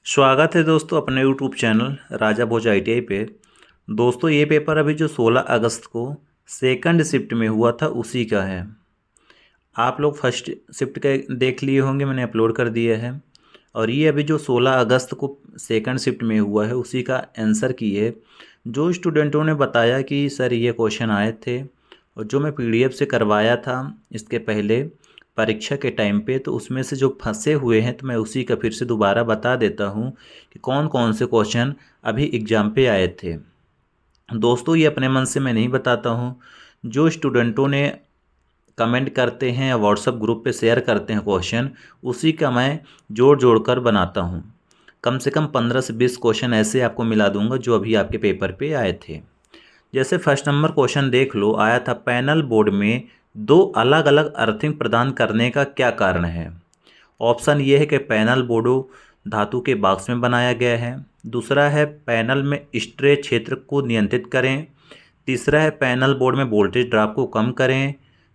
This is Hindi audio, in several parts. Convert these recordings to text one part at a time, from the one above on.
स्वागत है दोस्तों अपने यूट्यूब चैनल राजा भोज ITI पे। दोस्तों ये पेपर अभी जो 16 अगस्त को सेकंड शिफ्ट में हुआ था उसी का है। आप लोग फर्स्ट शिफ्ट का देख लिए होंगे, मैंने अपलोड कर दिया है। और ये अभी जो 16 अगस्त को सेकंड शिफ्ट में हुआ है उसी का आंसर की है। जो स्टूडेंटों ने बताया कि सर ये क्वेश्चन आए थे और जो मैं PDF से करवाया था इसके पहले परीक्षा के टाइम पे, तो उसमें से जो फंसे हुए हैं तो मैं उसी का फिर से दोबारा बता देता हूँ कि कौन कौन से क्वेश्चन अभी एग्ज़ाम पे आए थे। दोस्तों ये अपने मन से मैं नहीं बताता हूँ, जो स्टूडेंटों ने कमेंट करते हैं या व्हाट्सएप ग्रुप पे शेयर करते हैं क्वेश्चन, उसी का मैं जोड़ जोड़ कर बनाता हूँ। कम से कम 15 से 20 क्वेश्चन ऐसे आपको मिला दूंगा जो अभी आपके पेपर पे आए थे। जैसे फर्स्ट नंबर क्वेश्चन देख लो, आया था पैनल बोर्ड में दो अलग अलग अर्थिंग प्रदान करने का क्या कारण है। ऑप्शन ये है कि पैनल बोर्डों धातु के बॉक्स में बनाया गया है। दूसरा है पैनल में स्ट्रे क्षेत्र को नियंत्रित करें। तीसरा है पैनल बोर्ड में वोल्टेज ड्रॉप को कम करें।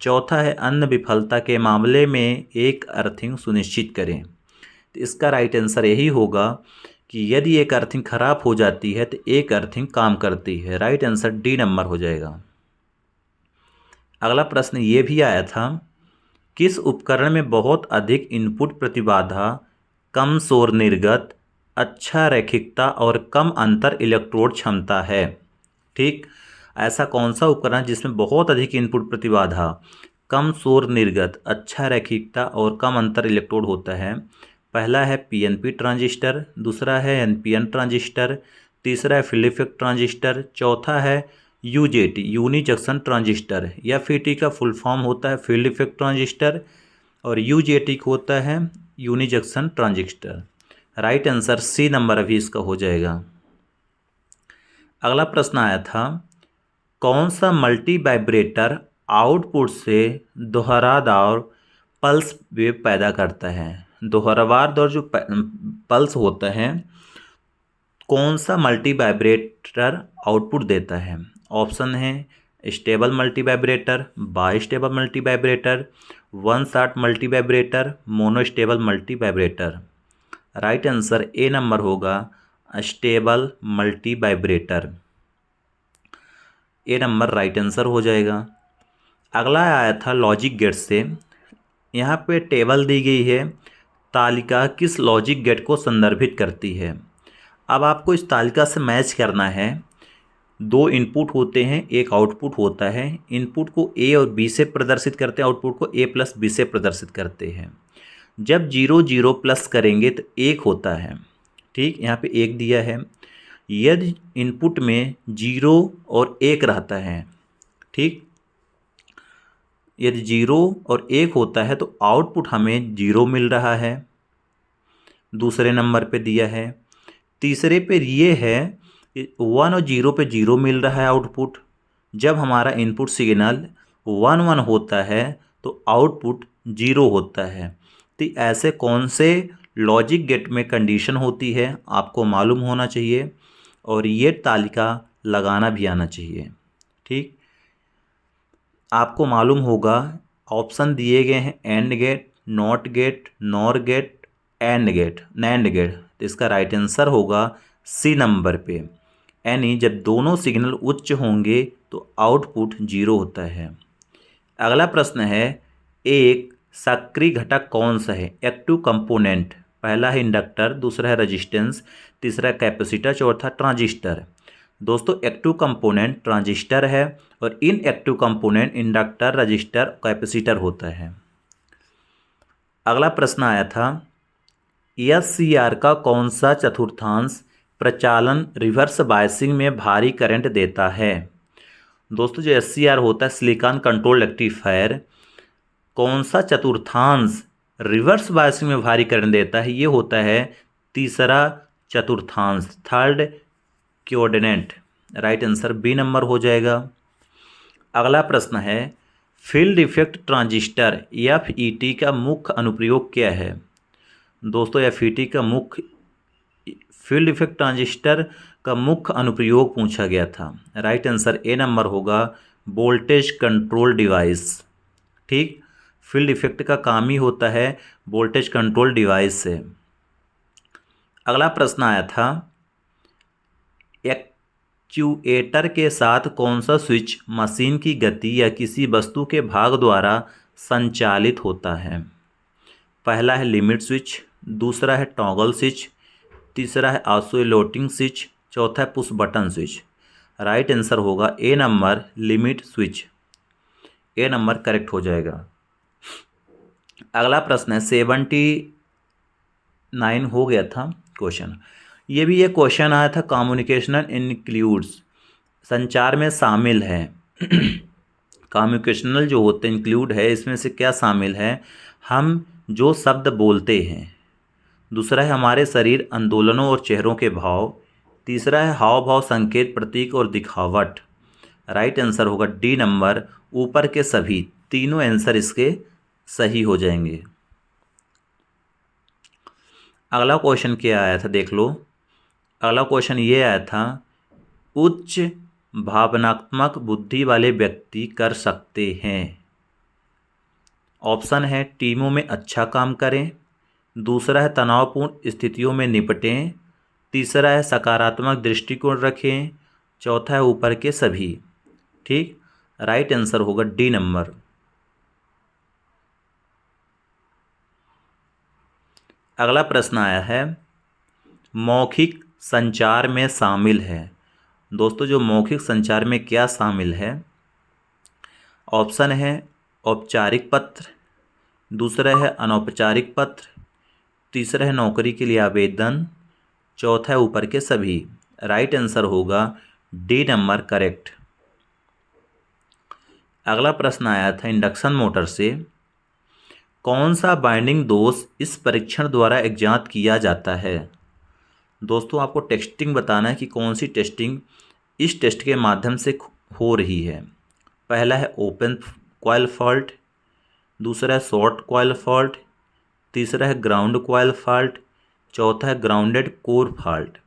चौथा है अन्य विफलता के मामले में एक अर्थिंग सुनिश्चित करें। तो इसका राइट आंसर यही होगा कि यदि एक अर्थिंग खराब हो जाती है तो एक अर्थिंग काम करती है। राइट आंसर डी नंबर हो जाएगा। अगला प्रश्न ये भी आया था, किस उपकरण में बहुत अधिक इनपुट प्रतिबाधा, कम शोर निर्गत, अच्छा रैखिकता और कम अंतर इलेक्ट्रोड क्षमता है। ठीक, ऐसा कौन सा उपकरण है जिसमें बहुत अधिक इनपुट प्रतिबाधा, कम शोर निर्गत, अच्छा रैखिकता और कम अंतर इलेक्ट्रोड होता है। पहला है PNP ट्रांजिस्टर, दूसरा है NPN ट्रांजिस्टर, तीसरा है फील्ड इफेक्ट ट्रांजिस्टर, चौथा है UJT uni junction transistor. FET का फुल फॉर्म होता है फील्ड इफेक्ट ट्रांजिस्टर और UJT होता है uni junction transistor. Right answer C number अभी इसका हो जाएगा। अगला प्रश्न आया था, कौन सा मल्टी वाइब्रेटर आउटपुट से दोहरादार पल्स वेव पैदा करता है। दोहरावार जो पल्स होता है, कौन सा मल्टी वाइब्रेटर आउटपुट देता है। ऑप्शन है stable multi vibrator, by stable multi vibrator, one shot multi vibrator, monostable multi vibrator. Right answer A number होगा स्टेबल मल्टी वाइब्रेटर। ए नंबर राइट आंसर हो जाएगा। अगला आया था लॉजिक गेट से। यहाँ पे टेबल दी गई है, तालिका किस लॉजिक गेट को संदर्भित करती है। अब आपको इस तालिका से मैच करना है। दो इनपुट होते हैं, एक आउटपुट होता है। इनपुट को A और B से प्रदर्शित करते हैं, आउटपुट को A+B से प्रदर्शित करते हैं। जब 0 0 प्लस करेंगे तो 1 होता है। ठीक, यहाँ पे 1 दिया है। यदि इनपुट में 0 और 1 रहता है, ठीक, यदि 0 और 1 होता है तो आउटपुट हमें 0 मिल रहा है, दूसरे नंबर पे दिया है। तीसरे पे ये है 1 और 0 पे 0 मिल रहा है आउटपुट। जब हमारा इनपुट सिग्नल 1 1 होता है तो आउटपुट 0 होता है। तो ऐसे कौन से लॉजिक गेट में कंडीशन होती है आपको मालूम होना चाहिए और ये तालिका लगाना भी आना चाहिए। ठीक, आपको मालूम होगा ऑप्शन दिए गए हैं AND gate, NOT gate, NOR gate, AND gate, NAND gate. तो इसका राइट आंसर होगा C नंबर पे, यानी जब दोनों सिग्नल उच्च होंगे तो आउटपुट 0 होता है। अगला प्रश्न है, एक सक्रिय घटक कौन सा है। एक्टिव कंपोनेंट, पहला है इंडक्टर, दूसरा है रेजिस्टेंस, तीसरा है कैपेसिटर, चौथा ट्रांजिस्टर। दोस्तों एक्टिव कंपोनेंट ट्रांजिस्टर है और inactive component inductor, register, capacitor होता है। अगला प्रश्न आया था, SCR का कौन सा चतुर्थांश प्रचालन रिवर्स बायसिंग में भारी करंट देता है। दोस्तों जो SCR होता है सिलिकॉन कंट्रोल रेक्टिफायर, कौन सा चतुर्थांश रिवर्स बायसिंग में भारी करंट देता है, ये होता है तीसरा चतुर्थांश, third quadrant. Right answer B number हो जाएगा। अगला प्रश्न है, फील्ड इफेक्ट ट्रांजिस्टर FET का मुख्य अनुप्रयोग क्या है। दोस्तों FET का मुख्य, फील्ड इफेक्ट ट्रांजिस्टर का मुख्य अनुप्रयोग पूछा गया था। राइट आंसर A नंबर होगा वोल्टेज कंट्रोल डिवाइस। ठीक, फील्ड इफेक्ट का काम ही होता है वोल्टेज कंट्रोल डिवाइस से। अगला प्रश्न आया था, एक्चुएटर के साथ कौन सा स्विच मशीन की गति या किसी वस्तु के भाग द्वारा संचालित होता है? पहला है लिमिट स्विच, दूसरा है टॉगल स्विच, तीसरा है ऑसिलेटिंग स्विच, चौथा है push button switch. Right answer होगा A number, limit switch. A number correct हो जाएगा। अगला प्रश्न है 79 हो गया था क्वेश्चन। ये भी एक क्वेश्चन आया था, कम्युनिकेशन इंक्लूड्स, संचार में शामिल है। कम्युनिकेशनल जो होते हैं इंक्लूड है, इसमें से क्या शामिल है? हम जो शब्द बोलते हैं। दूसरा है हमारे शरीर आंदोलनों और चेहरों के भाव। तीसरा है हाव भाव, संकेत, प्रतीक और दिखावट। राइट आंसर होगा डी नंबर, ऊपर के सभी। तीनों आंसर इसके सही हो जाएंगे। अगला क्वेश्चन क्या आया था देख लो। अगला क्वेश्चन ये आया था, उच्च भावनात्मक बुद्धि वाले व्यक्ति कर सकते हैं। ऑप्शन है टीमों में अच्छा काम करें, दूसरा है तनावपूर्ण स्थितियों में निपटें, तीसरा है सकारात्मक दृष्टिकोण रखें, चौथा है ऊपर के सभी। ठीक, राइट आंसर होगा डी नंबर। अगला प्रश्न आया है, मौखिक संचार में शामिल है। दोस्तों जो मौखिक संचार में क्या शामिल है? ऑप्शन है औपचारिक पत्र, दूसरा है अनौपचारिक पत्र, तीसरा है नौकरी के लिए आवेदन, चौथा है ऊपर के सभी। राइट आंसर होगा डी नंबर, करेक्ट। अगला प्रश्न आया था इंडक्शन मोटर से, कौन सा बाइंडिंग दोष इस परीक्षण द्वारा ज्ञात किया जाता है? दोस्तों आपको टेस्टिंग बताना है कि कौन सी टेस्टिंग इस टेस्ट के माध्यम से हो रही है। पहला है ओपन कॉइल फॉल्ट, दूसरा है शॉर्ट कॉइल फॉल्ट, तीसरा है ग्राउंड कॉइल फॉल्ट, चौथा है ग्राउंडेड कोर फॉल्ट।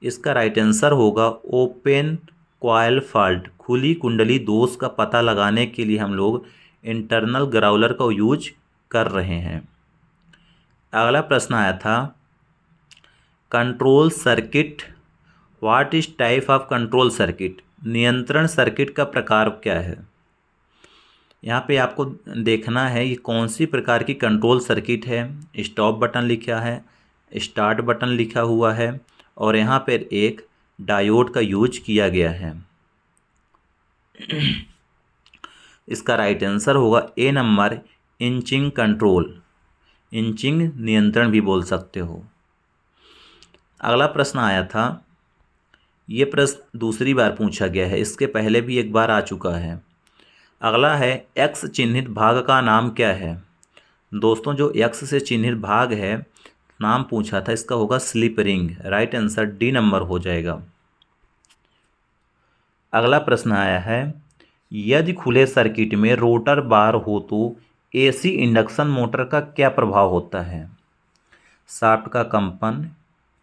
इसका राइट आंसर होगा ओपन कॉइल फॉल्ट। खुली कुंडली दोष का पता लगाने के लिए हम लोग इंटरनल ग्राउलर का यूज कर रहे हैं। अगला प्रश्न आया था, control circuit, what is type of control circuit? नियंत्रण सर्किट का प्रकार क्या है? यहाँ पे आपको देखना है ये कौन सी प्रकार की कंट्रोल सर्किट है। स्टॉप बटन लिखा है, स्टार्ट बटन लिखा हुआ है, और यहाँ पर एक डायोड का यूज किया गया है। इसका राइट आंसर होगा A number, inching control. Inching नियंत्रण भी बोल सकते हो। अगला प्रश्न आया था, ये प्रश्न दूसरी बार पूछा गया है, इसके पहले भी एक बार आ चुका है। अगला है एक्स चिन्हित भाग का नाम क्या है? दोस्तों जो एक्स से चिन्हित भाग है, नाम पूछा था, इसका होगा slip ring. Right answer D number हो जाएगा। अगला प्रश्न आया है, यदि खुले सर्किट में रोटर बार हो तो एसी इंडक्शन मोटर का क्या प्रभाव होता है? शाफ्ट का कंपन,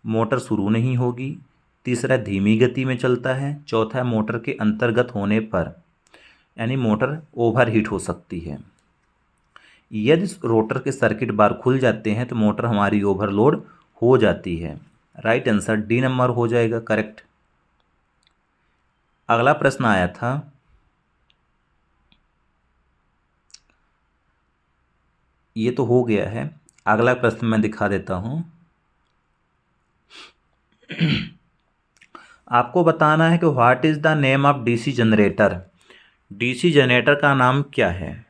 मोटर शुरू नहीं होगी, तीसरा धीमी गति में चलता है, चौथा मोटर के अंतर्गत होने पर यानी मोटर ओवरहीट हो सकती है। यदि रोटर के सर्किट बार खुल जाते हैं तो मोटर हमारी ओवरलोड हो जाती है। राइट आंसर डी नंबर हो जाएगा, करेक्ट। अगला प्रश्न आया था, ये तो हो गया है, अगला प्रश्न मैं दिखा देता हूं। आपको बताना है कि what is the name of DC generator? DC generator का नाम क्या है?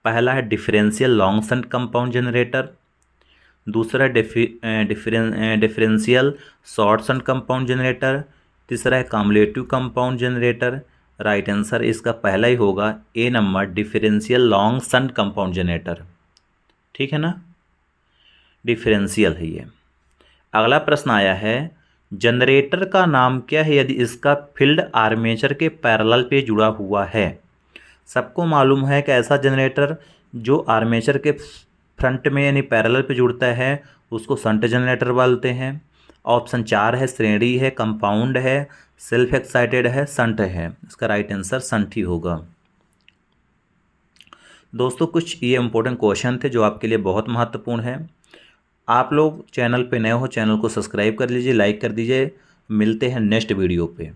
पहला है differential long shunt compound generator, दूसरा differential short shunt compound generator, तीसरा है cumulative compound generator. Right answer इसका पहला ही होगा A number, differential long shunt compound generator. ठीक है ना, डिफरेंशियल है ये। अगला प्रश्न आया है, जनरेटर का नाम क्या है यदि इसका फील्ड आर्मेचर के पैरेलल पे जुड़ा हुआ है? सबको मालूम है कि ऐसा जनरेटर जो आर्मेचर के फ्रंट में यानी पैरेलल पे जुड़ता है उसको शंट जनरेटर बोलते हैं। ऑप्शन 4 है श्रेणी है, कंपाउंड है, सेल्फ एक्साइटेड है, शंट है। इसका राइट आंसर शंट ही होगा। दोस्तों कुछ ये इंपॉर्टेंट क्वेश्चन थे जो आपके लिए बहुत महत्वपूर्ण है। आप लोग चैनल पे नए हो, चैनल को सब्सक्राइब कर लीजिए, लाइक कर दीजिए। मिलते हैं नेक्स्ट वीडियो पे।